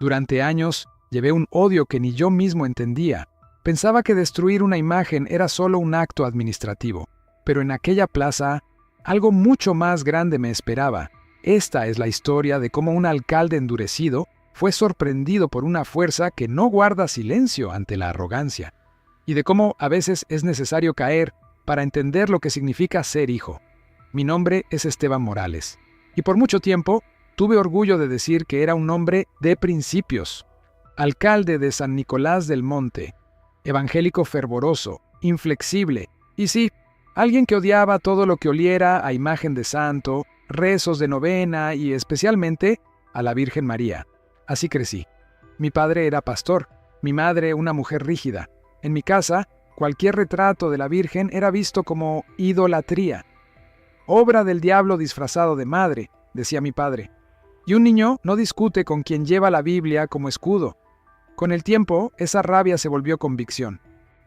Durante años llevé un odio que ni yo mismo entendía. Pensaba que destruir una imagen era solo un acto administrativo, pero en aquella plaza algo mucho más grande me esperaba. Esta es la historia de cómo un alcalde endurecido fue sorprendido por una fuerza que no guarda silencio ante la arrogancia, y de cómo a veces es necesario caer para entender lo que significa ser hijo. Mi nombre es Esteban Morales, y por mucho tiempo tuve orgullo de decir que era un hombre de principios. Alcalde de San Nicolás del Monte, evangélico fervoroso, inflexible, y sí, alguien que odiaba todo lo que oliera a imagen de santo, rezos de novena y especialmente a la Virgen María. Así crecí. Mi padre era pastor, mi madre una mujer rígida. En mi casa, cualquier retrato de la Virgen era visto como idolatría. Obra del diablo disfrazado de madre, decía mi padre. Y un niño no discute con quien lleva la Biblia como escudo. Con el tiempo, esa rabia se volvió convicción.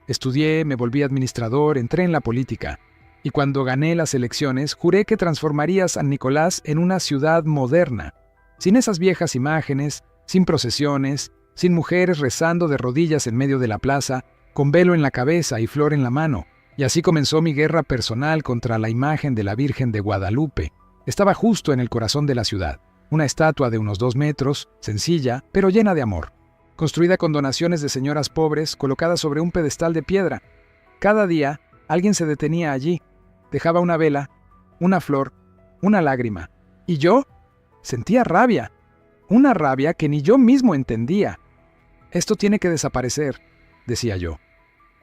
Estudié, me volví administrador, entré en la política. Y cuando gané las elecciones, juré que transformaría San Nicolás en una ciudad moderna, sin esas viejas imágenes, sin procesiones, sin mujeres rezando de rodillas en medio de la plaza, con velo en la cabeza y flor en la mano. Y así comenzó mi guerra personal contra la imagen de la Virgen de Guadalupe. Estaba justo en el corazón de la ciudad, una estatua de unos 2 metros, sencilla, pero llena de amor, construida con donaciones de señoras pobres colocada sobre un pedestal de piedra. Cada día, alguien se detenía allí, dejaba una vela, una flor, una lágrima. Y yo sentía rabia, una rabia que ni yo mismo entendía. Esto tiene que desaparecer, decía yo.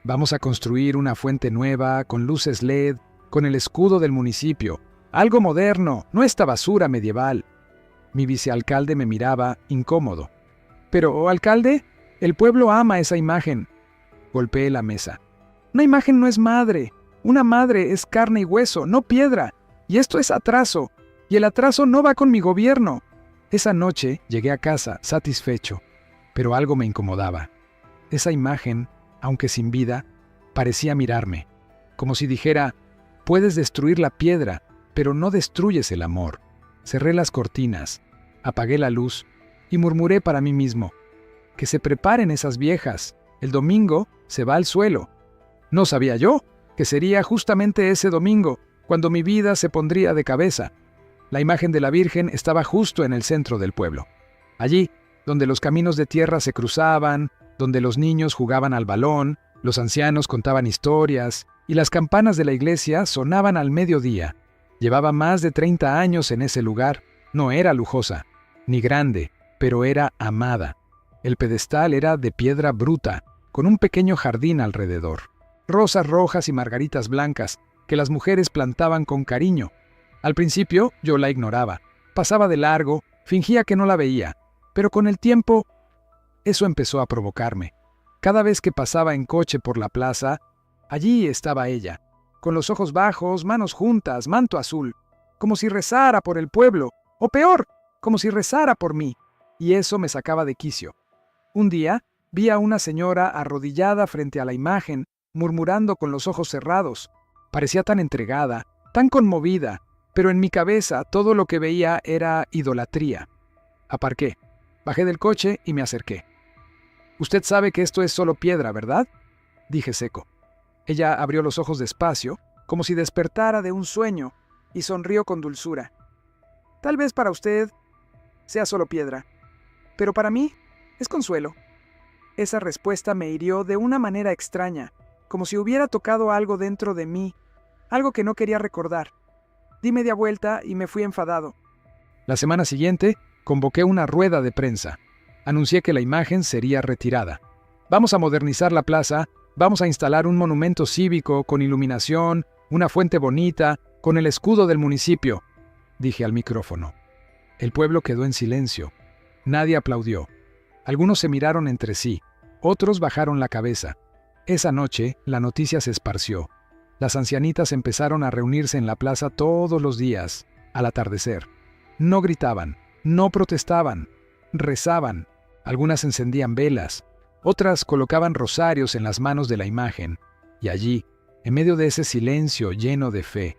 Vamos a construir una fuente nueva, con luces LED, con el escudo del municipio. Algo moderno, no esta basura medieval. Mi vicealcalde me miraba, incómodo. Pero, alcalde, el pueblo ama esa imagen. Golpeé la mesa. Una imagen no es madre. Una madre es carne y hueso, no piedra. Y esto es atraso. Y el atraso no va con mi gobierno. Esa noche llegué a casa satisfecho, pero algo me incomodaba. Esa imagen, aunque sin vida, parecía mirarme, como si dijera, puedes destruir la piedra, pero no destruyes el amor. Cerré las cortinas, apagué la luz y murmuré para mí mismo, que se preparen esas viejas, el domingo se va al suelo. No sabía yo que sería justamente ese domingo cuando mi vida se pondría de cabeza. La imagen de la Virgen estaba justo en el centro del pueblo. Allí, donde los caminos de tierra se cruzaban, donde los niños jugaban al balón, los ancianos contaban historias y las campanas de la iglesia sonaban al mediodía. Llevaba más de 30 años en ese lugar. No era lujosa, ni grande, pero era amada. El pedestal era de piedra bruta, con un pequeño jardín alrededor. Rosas rojas y margaritas blancas que las mujeres plantaban con cariño. Al principio yo la ignoraba, pasaba de largo, fingía que no la veía, pero con el tiempo eso empezó a provocarme. Cada vez que pasaba en coche por la plaza, allí estaba ella, con los ojos bajos, manos juntas, manto azul, como si rezara por el pueblo, o peor, como si rezara por mí, y eso me sacaba de quicio. Un día vi a una señora arrodillada frente a la imagen, murmurando con los ojos cerrados. Parecía tan entregada, tan conmovida, pero en mi cabeza todo lo que veía era idolatría. Aparqué, bajé del coche y me acerqué. «Usted sabe que esto es solo piedra, ¿verdad?», dije seco. Ella abrió los ojos despacio, como si despertara de un sueño, y sonrió con dulzura. «Tal vez para usted sea solo piedra, pero para mí es consuelo». Esa respuesta me hirió de una manera extraña, como si hubiera tocado algo dentro de mí, algo que no quería recordar. Di media vuelta y me fui enfadado. La semana siguiente, convoqué una rueda de prensa. Anuncié que la imagen sería retirada. Vamos a modernizar la plaza, vamos a instalar un monumento cívico con iluminación, una fuente bonita, con el escudo del municipio, dije al micrófono. El pueblo quedó en silencio. Nadie aplaudió. Algunos se miraron entre sí, otros bajaron la cabeza. Esa noche, la noticia se esparció. Las ancianitas empezaron a reunirse en la plaza todos los días, al atardecer. No gritaban, no protestaban, rezaban. Algunas encendían velas, otras colocaban rosarios en las manos de la imagen. Y allí, en medio de ese silencio lleno de fe,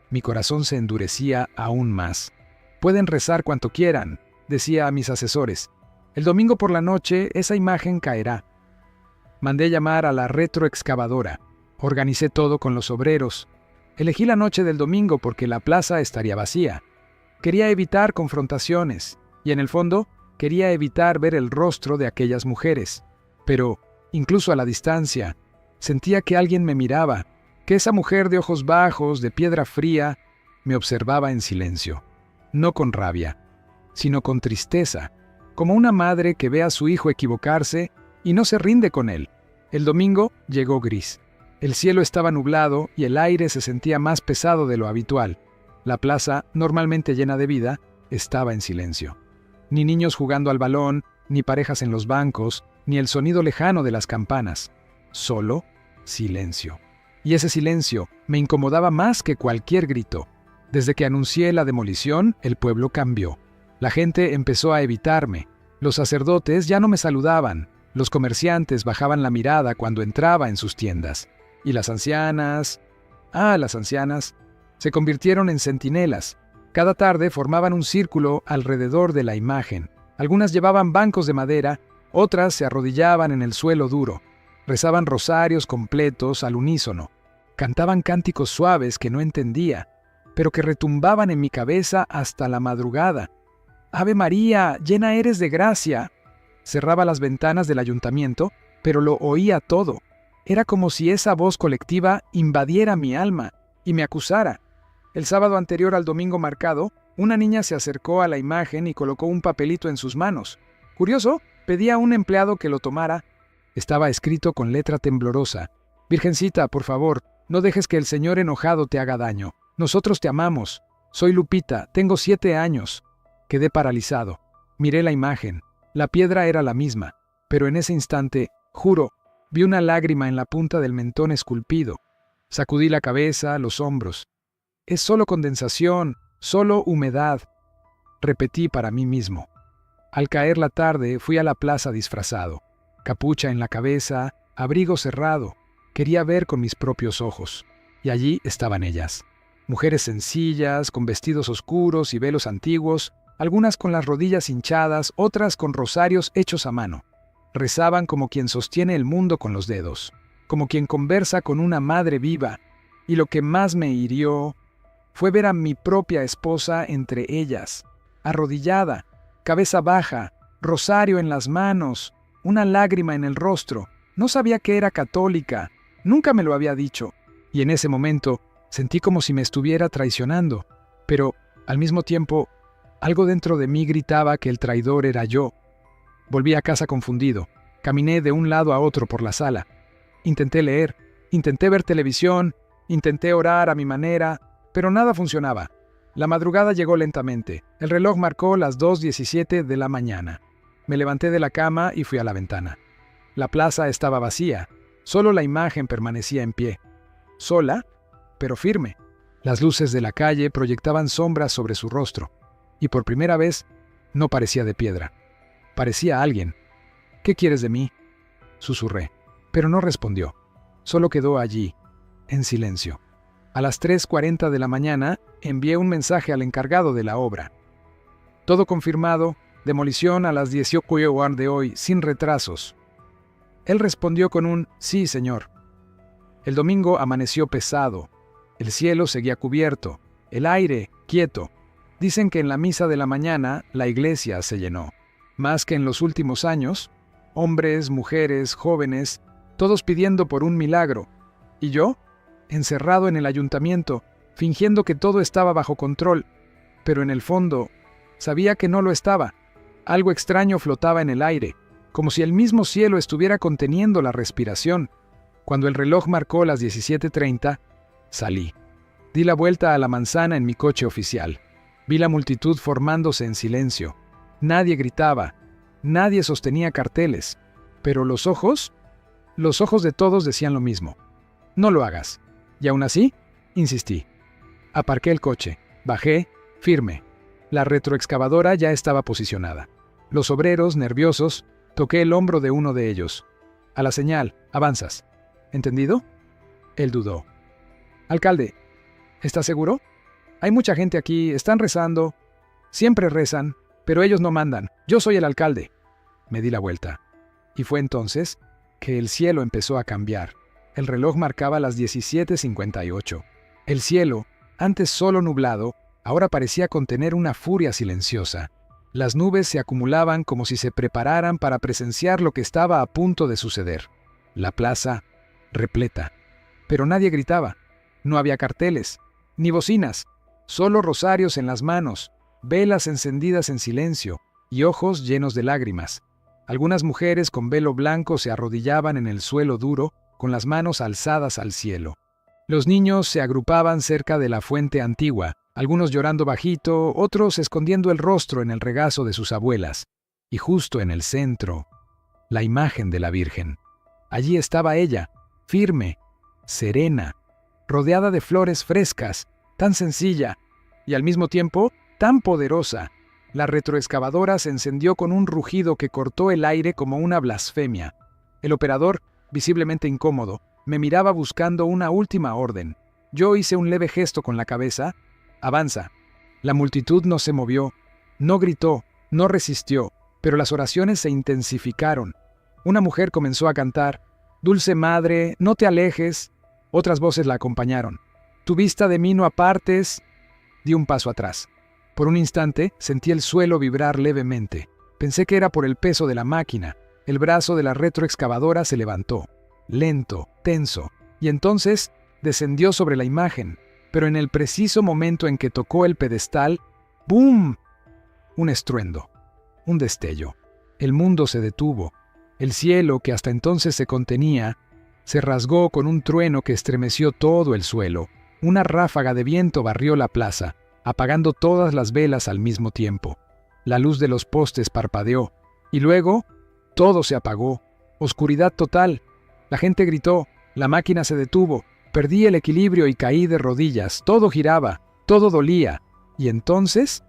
mi corazón se endurecía aún más. «Pueden rezar cuanto quieran», decía a mis asesores, El domingo por la noche esa imagen caerá. Mandé llamar a la retroexcavadora. Organicé todo con los obreros. Elegí la noche del domingo porque la plaza estaría vacía. Quería evitar confrontaciones y, en el fondo, quería evitar ver el rostro de aquellas mujeres. Pero, incluso a la distancia, sentía que alguien me miraba, que esa mujer de ojos bajos, de piedra fría, me observaba en silencio. No con rabia, sino con tristeza, como una madre que ve a su hijo equivocarse y no se rinde con él. El domingo llegó gris. El cielo estaba nublado y el aire se sentía más pesado de lo habitual. La plaza, normalmente llena de vida, estaba en silencio. Ni niños jugando al balón, ni parejas en los bancos, ni el sonido lejano de las campanas. Solo silencio. Y ese silencio me incomodaba más que cualquier grito. Desde que anuncié la demolición, el pueblo cambió. La gente empezó a evitarme. Los sacerdotes ya no me saludaban. Los comerciantes bajaban la mirada cuando entraba en sus tiendas. Y las ancianas... las ancianas se convirtieron en centinelas. Cada tarde formaban un círculo alrededor de la imagen. Algunas llevaban bancos de madera, otras se arrodillaban en el suelo duro. Rezaban rosarios completos al unísono. Cantaban cánticos suaves que no entendía, pero que retumbaban en mi cabeza hasta la madrugada. «Ave María, llena eres de gracia». Cerraba las ventanas del ayuntamiento, pero lo oía todo. Era como si esa voz colectiva invadiera mi alma y me acusara. El sábado anterior al domingo marcado, una niña se acercó a la imagen y colocó un papelito en sus manos. Curioso, pedía a un empleado que lo tomara. Estaba escrito con letra temblorosa: «Virgencita, por favor, no dejes que el Señor enojado te haga daño. Nosotros te amamos. Soy Lupita, tengo 7 años». Quedé paralizado. Miré la imagen. La piedra era la misma, pero en ese instante, juro, vi una lágrima en la punta del mentón esculpido. Sacudí la cabeza, los hombros. «Es solo condensación, solo humedad», repetí para mí mismo. Al caer la tarde fui a la plaza disfrazado. Capucha en la cabeza, abrigo cerrado. Quería ver con mis propios ojos. Y allí estaban ellas. Mujeres sencillas, con vestidos oscuros y velos antiguos, algunas con las rodillas hinchadas, otras con rosarios hechos a mano. Rezaban como quien sostiene el mundo con los dedos, como quien conversa con una madre viva. Y lo que más me hirió fue ver a mi propia esposa entre ellas, arrodillada, cabeza baja, rosario en las manos, una lágrima en el rostro. No sabía que era católica, nunca me lo había dicho, y en ese momento sentí como si me estuviera traicionando, pero, al mismo tiempo, algo dentro de mí gritaba que el traidor era yo. Volví a casa confundido, caminé de un lado a otro por la sala. Intenté leer, intenté ver televisión, intenté orar a mi manera, pero nada funcionaba. La madrugada llegó lentamente. El reloj marcó las 2:17 de la mañana. Me levanté de la cama y fui a la ventana. La plaza estaba vacía. Solo la imagen permanecía en pie. Sola, pero firme. Las luces de la calle proyectaban sombras sobre su rostro. Y por primera vez, no parecía de piedra. Parecía alguien. «¿Qué quieres de mí?», susurré. Pero no respondió. Solo quedó allí, en silencio. A las 3:40 de la mañana envié un mensaje al encargado de la obra. «Todo confirmado, demolición a las 18 de hoy, sin retrasos». Él respondió con un «sí, señor». El domingo amaneció pesado. El cielo seguía cubierto, el aire quieto. Dicen que en la misa de la mañana la iglesia se llenó. Más que en los últimos años, hombres, mujeres, jóvenes, todos pidiendo por un milagro. Y yo, encerrado en el ayuntamiento, fingiendo que todo estaba bajo control, pero en el fondo sabía que no lo estaba. Algo extraño flotaba en el aire, como si el mismo cielo estuviera conteniendo la respiración. Cuando el reloj marcó las 17:30, salí. Di la vuelta a la manzana en mi coche oficial. Vi la multitud formándose en silencio. Nadie gritaba, nadie sostenía carteles, pero los ojos de todos decían lo mismo: «No lo hagas». Y aún así, insistí. Aparqué el coche, bajé, firme. La retroexcavadora ya estaba posicionada. Los obreros, nerviosos, toqué el hombro de uno de ellos. A la señal, avanzas. ¿Entendido? Él dudó. «Alcalde, ¿estás seguro? Hay mucha gente aquí, están rezando. Siempre rezan, pero ellos no mandan. Yo soy el alcalde». Me di la vuelta. Y fue entonces que el cielo empezó a cambiar. El reloj marcaba las 17:58. El cielo, antes solo nublado, ahora parecía contener una furia silenciosa. Las nubes se acumulaban como si se prepararan para presenciar lo que estaba a punto de suceder. La plaza, repleta. Pero nadie gritaba. No había carteles, ni bocinas, solo rosarios en las manos, velas encendidas en silencio y ojos llenos de lágrimas. Algunas mujeres con velo blanco se arrodillaban en el suelo duro, con las manos alzadas al cielo. Los niños se agrupaban cerca de la fuente antigua, algunos llorando bajito, otros escondiendo el rostro en el regazo de sus abuelas. Y justo en el centro, la imagen de la Virgen. Allí estaba ella, firme, serena, rodeada de flores frescas, tan sencilla y al mismo tiempo tan poderosa. La retroexcavadora se encendió con un rugido que cortó el aire como una blasfemia. El operador, visiblemente incómodo, me miraba buscando una última orden. Yo hice un leve gesto con la cabeza. Avanza. La multitud no se movió, no gritó, no resistió, pero las oraciones se intensificaron. Una mujer comenzó a cantar, «Dulce Madre, no te alejes». Otras voces la acompañaron. «Tu vista de mí no apartes». Di un paso atrás. Por un instante sentí el suelo vibrar levemente. Pensé que era por el peso de la máquina. El brazo de la retroexcavadora se levantó, lento, tenso, y entonces descendió sobre la imagen. Pero en el preciso momento en que tocó el pedestal, ¡bum! Un estruendo, un destello. El mundo se detuvo. El cielo, que hasta entonces se contenía, se rasgó con un trueno que estremeció todo el suelo. Una ráfaga de viento barrió la plaza, apagando todas las velas al mismo tiempo. La luz de los postes parpadeó, y luego todo se apagó. Oscuridad total. La gente gritó, la máquina se detuvo, perdí el equilibrio y caí de rodillas. Todo giraba, todo dolía. Y entonces,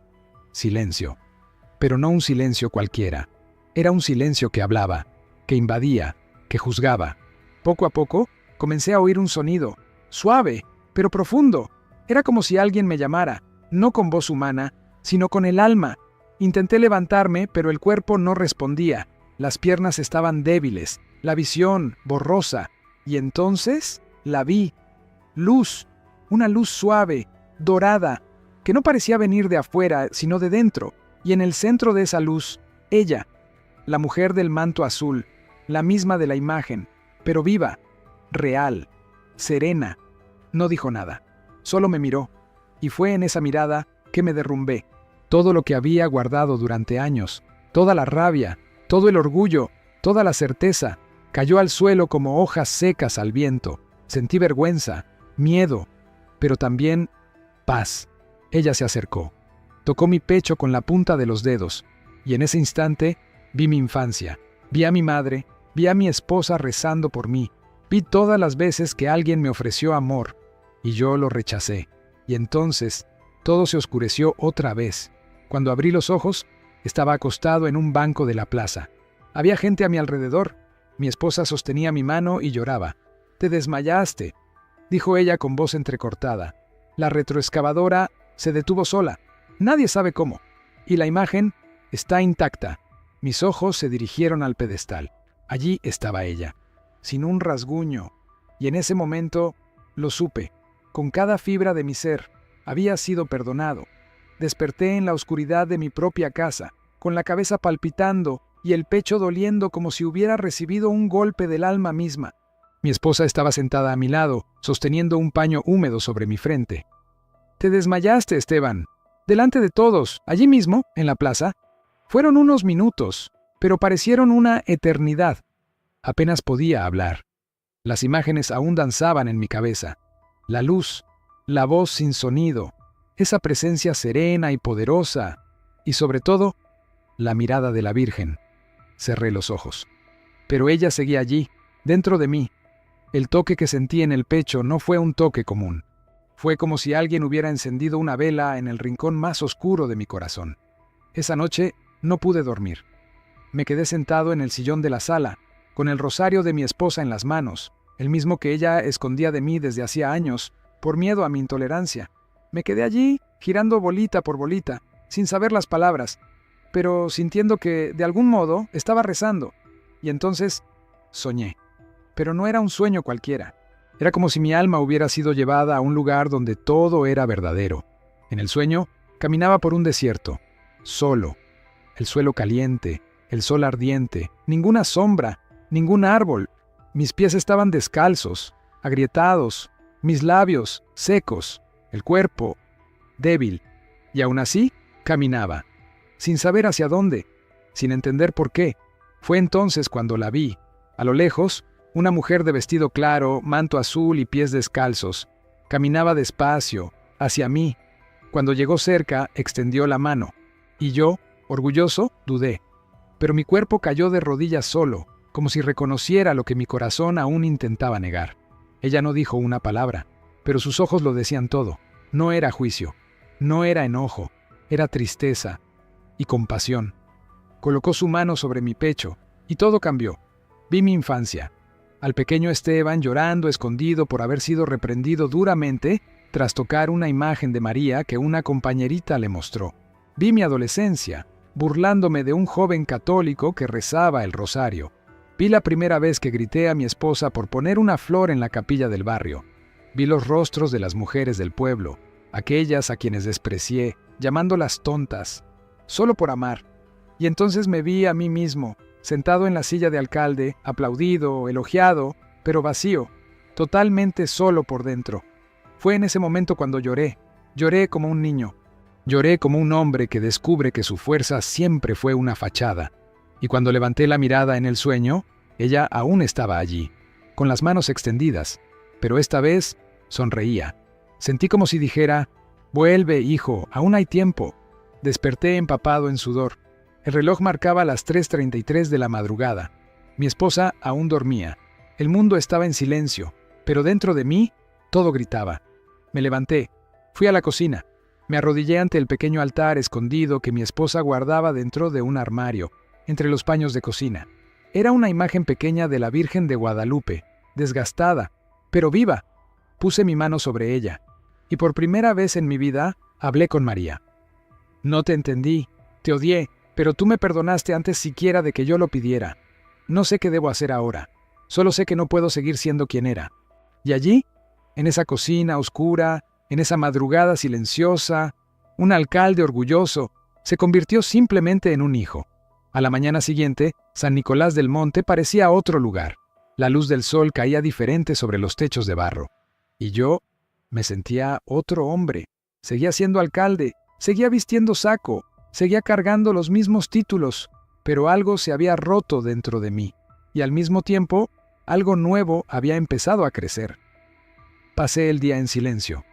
silencio. Pero no un silencio cualquiera. Era un silencio que hablaba, que invadía, que juzgaba. Poco a poco, comencé a oír un sonido, suave, pero profundo. Era como si alguien me llamara, no con voz humana, sino con el alma. Intenté levantarme, pero el cuerpo no respondía. Las piernas estaban débiles, la visión borrosa. Y entonces la vi. Luz, una luz suave, dorada, que no parecía venir de afuera, sino de dentro. Y en el centro de esa luz, ella, la mujer del manto azul, la misma de la imagen, pero viva, real, serena. No dijo nada, solo me miró. Y fue en esa mirada que me derrumbé. Todo lo que había guardado durante años, toda la rabia, todo el orgullo, toda la certeza, cayó al suelo como hojas secas al viento. Sentí vergüenza, miedo, pero también paz. Ella se acercó, tocó mi pecho con la punta de los dedos, y en ese instante vi mi infancia, vi a mi madre, vi a mi esposa rezando por mí, vi todas las veces que alguien me ofreció amor, y yo lo rechacé. Y entonces todo se oscureció otra vez. Cuando abrí los ojos, estaba acostado en un banco de la plaza. Había gente a mi alrededor. Mi esposa sostenía mi mano y lloraba. «Te desmayaste», dijo ella con voz entrecortada. La retroexcavadora se detuvo sola. Nadie sabe cómo. Y la imagen está intacta. Mis ojos se dirigieron al pedestal. Allí estaba ella, sin un rasguño. Y en ese momento lo supe. Con cada fibra de mi ser, había sido perdonado. Desperté en la oscuridad de mi propia casa, con la cabeza palpitando y el pecho doliendo como si hubiera recibido un golpe del alma misma. Mi esposa estaba sentada a mi lado, sosteniendo un paño húmedo sobre mi frente. «Te desmayaste, Esteban. Delante de todos, allí mismo, en la plaza. Fueron unos minutos, pero parecieron una eternidad. Apenas podía hablar. Las imágenes aún danzaban en mi cabeza. La luz, la voz sin sonido, esa presencia serena y poderosa, y sobre todo, la mirada de la Virgen. Cerré los ojos. Pero ella seguía allí, dentro de mí. El toque que sentí en el pecho no fue un toque común. Fue como si alguien hubiera encendido una vela en el rincón más oscuro de mi corazón. Esa noche no pude dormir. Me quedé sentado en el sillón de la sala, con el rosario de mi esposa en las manos, el mismo que ella escondía de mí desde hacía años, por miedo a mi intolerancia. Me quedé allí, girando bolita por bolita, sin saber las palabras. pero sintiendo que, de algún modo, estaba rezando. Y entonces soñé. Pero no era un sueño cualquiera. Era como si mi alma hubiera sido llevada a un lugar donde todo era verdadero. En el sueño, caminaba por un desierto, solo. El suelo caliente, el sol ardiente, ninguna sombra, ningún árbol. Mis pies estaban descalzos, agrietados, mis labios secos, el cuerpo débil. Y aún así, caminaba, sin saber hacia dónde, sin entender por qué. Fue entonces cuando la vi, a lo lejos, una mujer de vestido claro, manto azul y pies descalzos. Caminaba despacio, hacia mí. Cuando llegó cerca, extendió la mano. Y yo, orgulloso, dudé. Pero mi cuerpo cayó de rodillas solo, como si reconociera lo que mi corazón aún intentaba negar. Ella no dijo una palabra, pero sus ojos lo decían todo. No era juicio, no era enojo, era tristeza y compasión. Colocó su mano sobre mi pecho, y todo cambió. Vi mi infancia. Al pequeño Esteban llorando escondido por haber sido reprendido duramente tras tocar una imagen de María que una compañerita le mostró. Vi mi adolescencia, burlándome de un joven católico que rezaba el rosario. Vi la primera vez que grité a mi esposa por poner una flor en la capilla del barrio. Vi los rostros de las mujeres del pueblo, aquellas a quienes desprecié, llamándolas tontas, solo por amar. Y entonces me vi a mí mismo, sentado en la silla de alcalde, aplaudido, elogiado, pero vacío, totalmente solo por dentro. Fue en ese momento cuando lloré como un niño. Lloré como un hombre que descubre que su fuerza siempre fue una fachada. Y cuando levanté la mirada en el sueño, ella aún estaba allí, con las manos extendidas, pero esta vez sonreía. Sentí como si dijera, «Vuelve, hijo, aún hay tiempo». Desperté empapado en sudor. El reloj marcaba las 3:33 de la madrugada. Mi esposa aún dormía. El mundo estaba en silencio, pero dentro de mí todo gritaba. Me levanté, fui a la cocina. Me arrodillé ante el pequeño altar escondido que mi esposa guardaba dentro de un armario, entre los paños de cocina. Era una imagen pequeña de la Virgen de Guadalupe, desgastada, pero viva. Puse mi mano sobre ella, y por primera vez en mi vida hablé con María. No te entendí, te odié, pero tú me perdonaste antes siquiera de que yo lo pidiera. No sé qué debo hacer ahora, solo sé que no puedo seguir siendo quien era. Y allí, en esa cocina oscura, en esa madrugada silenciosa, un alcalde orgulloso se convirtió simplemente en un hijo. A la mañana siguiente, San Nicolás del Monte parecía otro lugar. La luz del sol caía diferente sobre los techos de barro. Y yo me sentía otro hombre. Seguía siendo alcalde, seguía vistiendo saco, seguía cargando los mismos títulos, pero algo se había roto dentro de mí, y al mismo tiempo, algo nuevo había empezado a crecer. Pasé el día en silencio.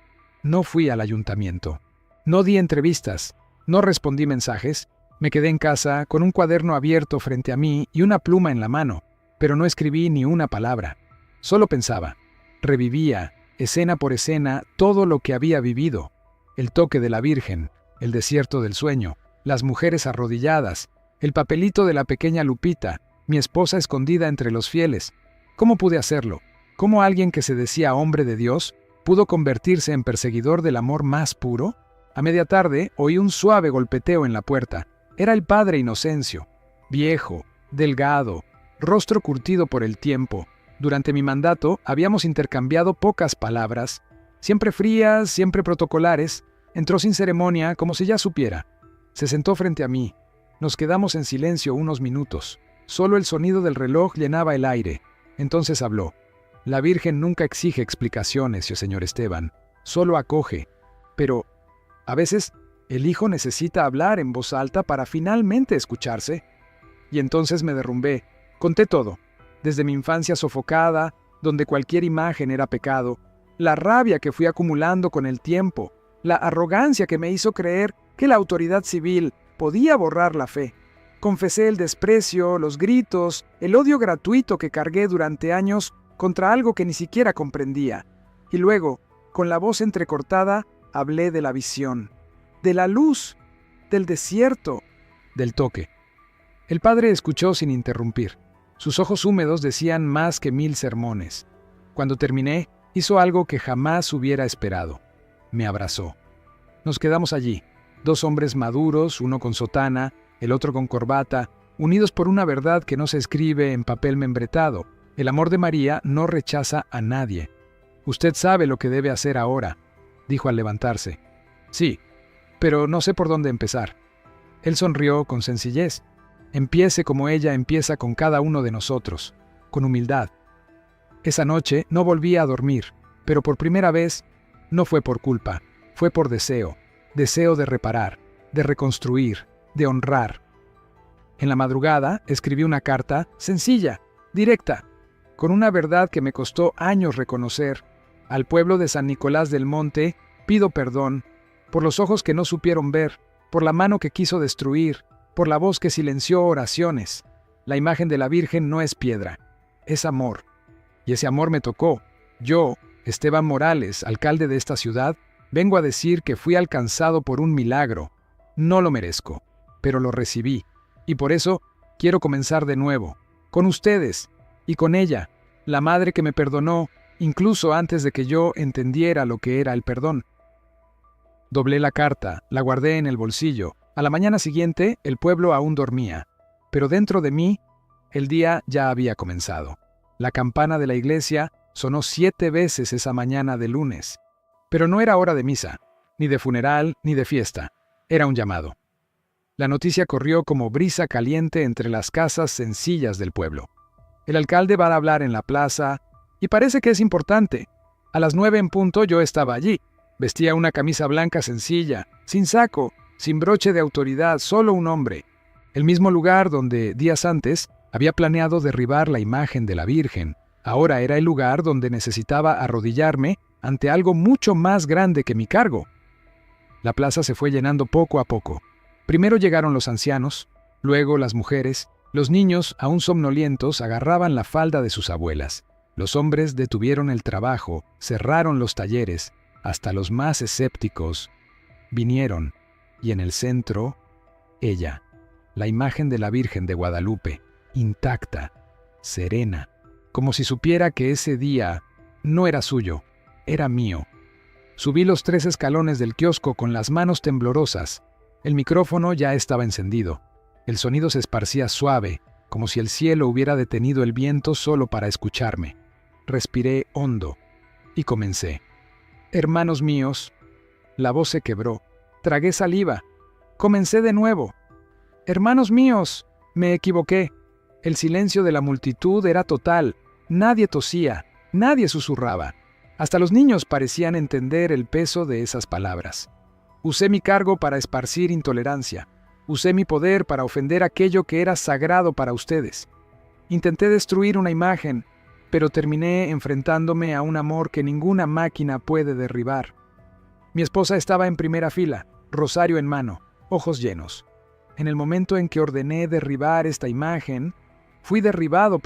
No fui al ayuntamiento. No di entrevistas. No respondí mensajes. Me quedé en casa con un cuaderno abierto frente a mí y una pluma en la mano, pero no escribí ni una palabra. Solo pensaba. Revivía, escena por escena, todo lo que había vivido. El toque de la Virgen, el desierto del sueño, las mujeres arrodilladas, el papelito de la pequeña Lupita, mi esposa escondida entre los fieles. ¿Cómo pude hacerlo? ¿Cómo alguien que se decía hombre de Dios pudo convertirse en perseguidor del amor más puro? A media tarde oí un suave golpeteo en la puerta. Era el padre Inocencio, viejo, delgado, rostro curtido por el tiempo. Durante mi mandato habíamos intercambiado pocas palabras, siempre frías, siempre protocolares. Entró sin ceremonia, como si ya supiera. Se sentó frente a mí. Nos quedamos en silencio unos minutos. Solo el sonido del reloj llenaba el aire. Entonces habló. La Virgen nunca exige explicaciones, señor Esteban. Solo acoge. Pero, a veces, el hijo necesita hablar en voz alta para finalmente escucharse. Y entonces me derrumbé. Conté todo. Desde mi infancia sofocada, donde cualquier imagen era pecado, la rabia que fui acumulando con el tiempo, la arrogancia que me hizo creer que la autoridad civil podía borrar la fe. Confesé el desprecio, los gritos, el odio gratuito que cargué durante años contra algo que ni siquiera comprendía. Y luego, con la voz entrecortada, hablé de la visión, de la luz, del desierto, del toque. El padre escuchó sin interrumpir. Sus ojos húmedos decían más que 1000 sermones. Cuando terminé, hizo algo que jamás hubiera esperado. Me abrazó. Nos quedamos allí, 2 hombres maduros, uno con sotana, el otro con corbata, unidos por una verdad que no se escribe en papel membretado. El amor de María no rechaza a nadie. Usted sabe lo que debe hacer ahora, dijo al levantarse. Sí, pero no sé por dónde empezar. Él sonrió con sencillez. Empiece como ella empieza con cada uno de nosotros, con humildad. Esa noche no volví a dormir, pero por primera vez no fue por culpa, fue por deseo de reparar, de reconstruir, de honrar. En la madrugada escribí una carta sencilla, directa, con una verdad que me costó años reconocer. Al pueblo de San Nicolás del Monte pido perdón por los ojos que no supieron ver, por la mano que quiso destruir, por la voz que silenció oraciones. La imagen de la Virgen no es piedra, es amor. Y ese amor me tocó. Yo, Esteban Morales, alcalde de esta ciudad, vengo a decir que fui alcanzado por un milagro. No lo merezco, pero lo recibí. Y por eso quiero comenzar de nuevo, con ustedes y con ella, la madre que me perdonó, incluso antes de que yo entendiera lo que era el perdón. Doblé la carta, la guardé en el bolsillo. A la mañana siguiente, el pueblo aún dormía, pero dentro de mí, el día ya había comenzado. La campana de la iglesia sonó 7 veces esa mañana de lunes. Pero no era hora de misa, ni de funeral, ni de fiesta. Era un llamado. La noticia corrió como brisa caliente entre las casas sencillas del pueblo. El alcalde va a hablar en la plaza, y parece que es importante. A las 9 en punto yo estaba allí. Vestía una camisa blanca sencilla, sin saco, sin broche de autoridad, solo un hombre. El mismo lugar donde, días antes, había planeado derribar la imagen de la Virgen. Ahora era el lugar donde necesitaba arrodillarme ante algo mucho más grande que mi cargo. La plaza se fue llenando poco a poco. Primero llegaron los ancianos, luego las mujeres. Los niños, aún somnolientos, agarraban la falda de sus abuelas. Los hombres detuvieron el trabajo, cerraron los talleres. Hasta los más escépticos vinieron, y en el centro, ella, la imagen de la Virgen de Guadalupe, intacta, serena, como si supiera que ese día no era suyo, era mío. Subí los 3 escalones del kiosco con las manos temblorosas. El micrófono ya estaba encendido. El sonido se esparcía suave, como si el cielo hubiera detenido el viento solo para escucarme. Respiré hondo y comencé. Hermanos míos, la voz se quebró. Tragué saliva. Comencé de nuevo. Hermanos míos, me equivoqué. El silencio de la multitud era total. Nadie tosía, nadie susurraba. Hasta los niños parecían entender el peso de esas palabras. Usé mi cargo para esparcir intolerancia. Usé mi poder para ofender aquello que era sagrado para ustedes. Intenté destruir una imagen, pero terminé enfrentándome a un amor que ninguna máquina puede derribar. Mi esposa estaba en primera fila, rosario en mano, ojos llenos. En el momento en que ordené derribar esta imagen, fui derribado